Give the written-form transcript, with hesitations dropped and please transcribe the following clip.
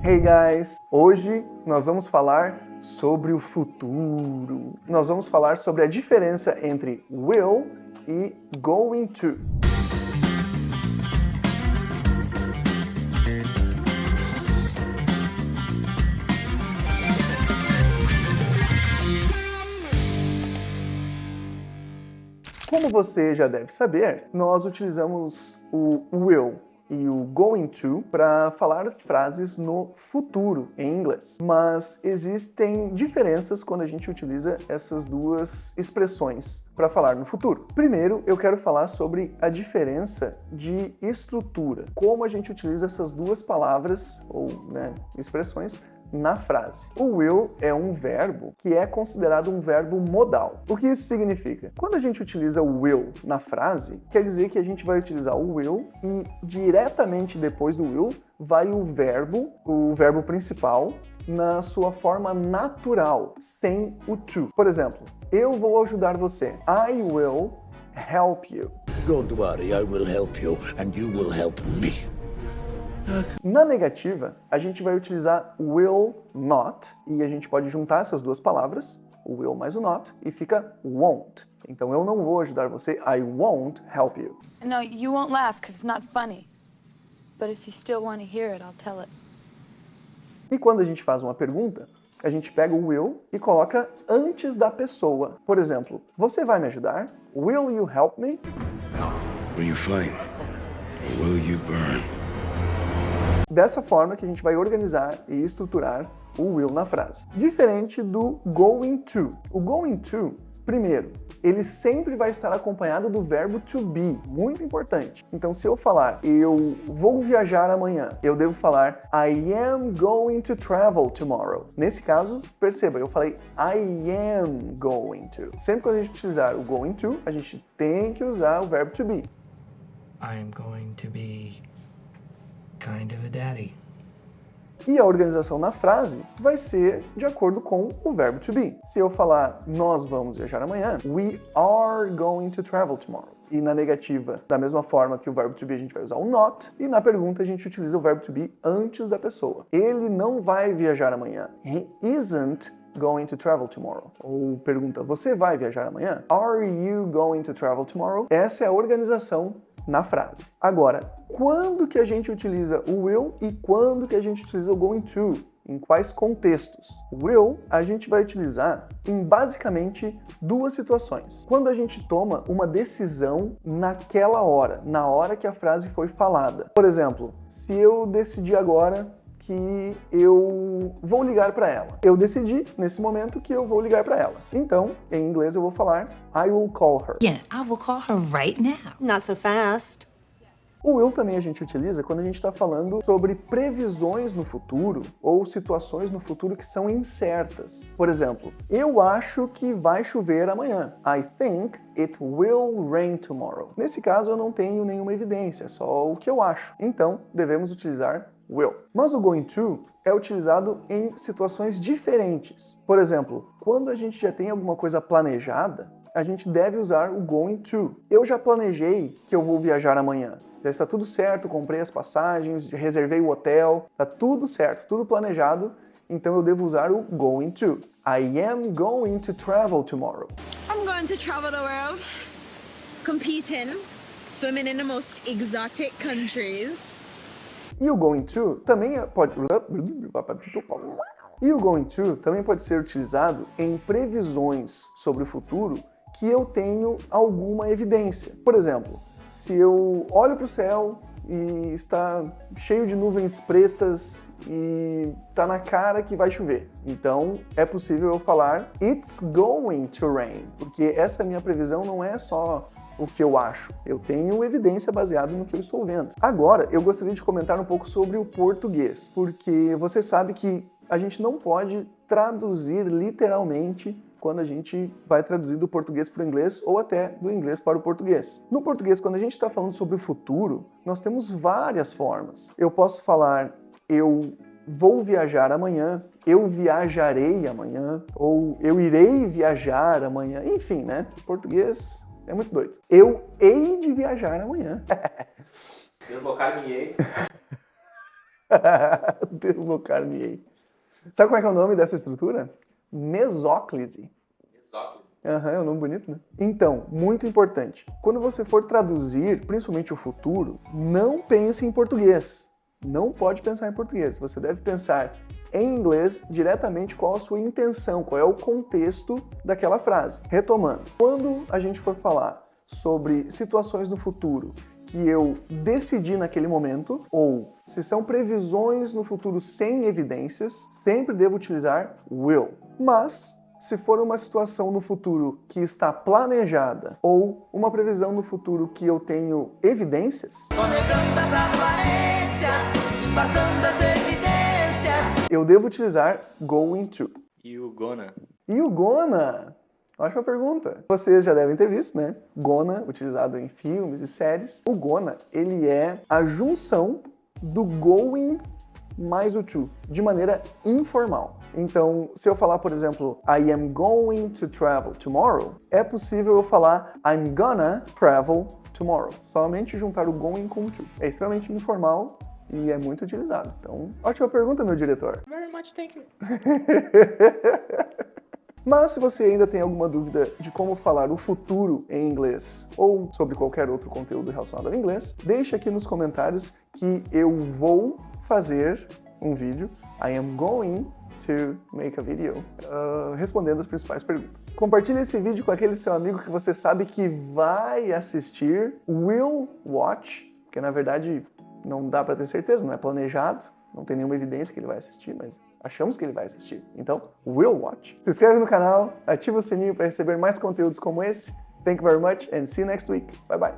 Hey guys! Hoje nós vamos falar sobre o futuro. Nós vamos falar sobre a diferença entre will e going to. Como você já deve saber, nós utilizamos o will e o going to para falar frases no futuro em inglês. Mas existem diferenças quando a gente utiliza essas duas expressões para falar no futuro. Primeiro, eu quero falar sobre a diferença de estrutura, como a gente utiliza essas duas palavras ou expressões na frase. O will é um verbo que é considerado um verbo modal. O que isso significa? Quando a gente utiliza o will na frase, quer dizer que a gente vai utilizar o will e diretamente depois do will vai o verbo principal, na sua forma natural, sem o to. Por exemplo, eu vou ajudar você. I will help you. Don't worry, I will help you and you will help me. Na negativa, a gente vai utilizar will not, e a gente pode juntar essas duas palavras, o will mais o not, e fica won't. Então eu não vou ajudar você, I won't help you. No, you won't laugh because it's not funny. But if you still want to hear it, I'll tell it. E quando a gente faz uma pergunta, a gente pega o will e coloca antes da pessoa. Por exemplo, você vai me ajudar? Will you help me? Will you flame? Or will you burn? Dessa forma que a gente vai organizar e estruturar o will na frase. Diferente do going to. O going to, primeiro, ele sempre vai estar acompanhado do verbo to be, muito importante. Então, se eu falar, eu vou viajar amanhã, eu devo falar, I am going to travel tomorrow. Nesse caso, perceba, eu falei, I am going to. Sempre quando a gente utilizar o going to, a gente tem que usar o verbo to be. I'm going to be kind of a daddy. E a organização na frase vai ser de acordo com o verbo to be. Se eu falar, nós vamos viajar amanhã, we are going to travel tomorrow. E na negativa, da mesma forma que o verbo to be, a gente vai usar o not. E na pergunta, a gente utiliza o verbo to be antes da pessoa. Ele não vai viajar amanhã. He isn't going to travel tomorrow. Ou pergunta, você vai viajar amanhã? Are you going to travel tomorrow? Essa é a organização na frase. Agora, quando que a gente utiliza o will e quando que a gente utiliza o going to? Em quais contextos? O will a gente vai utilizar em basicamente duas situações. Quando a gente toma uma decisão naquela hora, na hora que a frase foi falada. Por exemplo, se eu decidir agora que eu vou ligar para ela. Eu decidi, nesse momento, que eu vou ligar para ela. Então, em inglês eu vou falar I will call her. Yeah, I will call her right now. Not so fast. O will também a gente utiliza quando a gente está falando sobre previsões no futuro ou situações no futuro que são incertas. Por exemplo, eu acho que vai chover amanhã. I think it will rain tomorrow. Nesse caso, eu não tenho nenhuma evidência, é só o que eu acho. Então, devemos utilizar will. Mas o going to é utilizado em situações diferentes. Por exemplo, quando a gente já tem alguma coisa planejada, a gente deve usar o going to. Eu já planejei que eu vou viajar amanhã. Já está tudo certo, comprei as passagens, reservei o hotel, está tudo certo, tudo planejado, então eu devo usar o going to. I am going to travel tomorrow. I'm going to travel the world, competing, swimming in the most exotic countries. E o going to também pode... E o going to também pode ser utilizado em previsões sobre o futuro que eu tenho alguma evidência. Por exemplo, se eu olho para o céu e está cheio de nuvens pretas e está na cara que vai chover, então é possível eu falar It's going to rain, porque essa minha previsão não é só o que eu acho, eu tenho evidência baseada no que eu estou vendo. Agora, eu gostaria de comentar um pouco sobre o português, porque você sabe que a gente não pode traduzir literalmente quando a gente vai traduzir do português para o inglês ou até do inglês para o português. No português, quando a gente está falando sobre o futuro, nós temos várias formas. Eu posso falar, eu vou viajar amanhã, eu viajarei amanhã, ou eu irei viajar amanhã, enfim, né? Português é muito doido. Eu hei de viajar amanhã. Deslocar-me-ei. Deslocar-me-ei. Sabe como é que é o nome dessa estrutura? Mesóclise. Aham, é um nome bonito, né? Então, muito importante. Quando você for traduzir, principalmente o futuro, não pense em português. Não pode pensar em português. Você deve pensar em inglês diretamente qual a sua intenção, qual é o contexto daquela frase. Retomando, quando a gente for falar sobre situações no futuro que eu decidi naquele momento, ou se são previsões no futuro sem evidências, sempre devo utilizar will. Mas se for uma situação no futuro que está planejada ou uma previsão no futuro que eu tenho evidências, eu devo utilizar going to. E o gonna? E o gonna? Ótima pergunta. Vocês já devem ter visto, né? Gonna, utilizado em filmes e séries. O gonna, ele é a junção do going mais o to, de maneira informal. Então, se eu falar, por exemplo, I am going to travel tomorrow, é possível eu falar I'm gonna travel tomorrow. Somente juntar o going com o to. É extremamente informal e é muito utilizado. Então, ótima pergunta, meu diretor. Very much, thank you. Mas se você ainda tem alguma dúvida de como falar o futuro em inglês ou sobre qualquer outro conteúdo relacionado ao inglês, deixa aqui nos comentários que eu vou fazer um vídeo. I am going to make a video respondendo as principais perguntas. Compartilhe esse vídeo com aquele seu amigo que você sabe que vai assistir, will watch, porque na verdade não dá para ter certeza, não é planejado, não tem nenhuma evidência que ele vai assistir, mas achamos que ele vai assistir. Então, will watch. Se inscreve no canal, ativa o sininho para receber mais conteúdos como esse. Thank you very much and see you next week. Bye bye.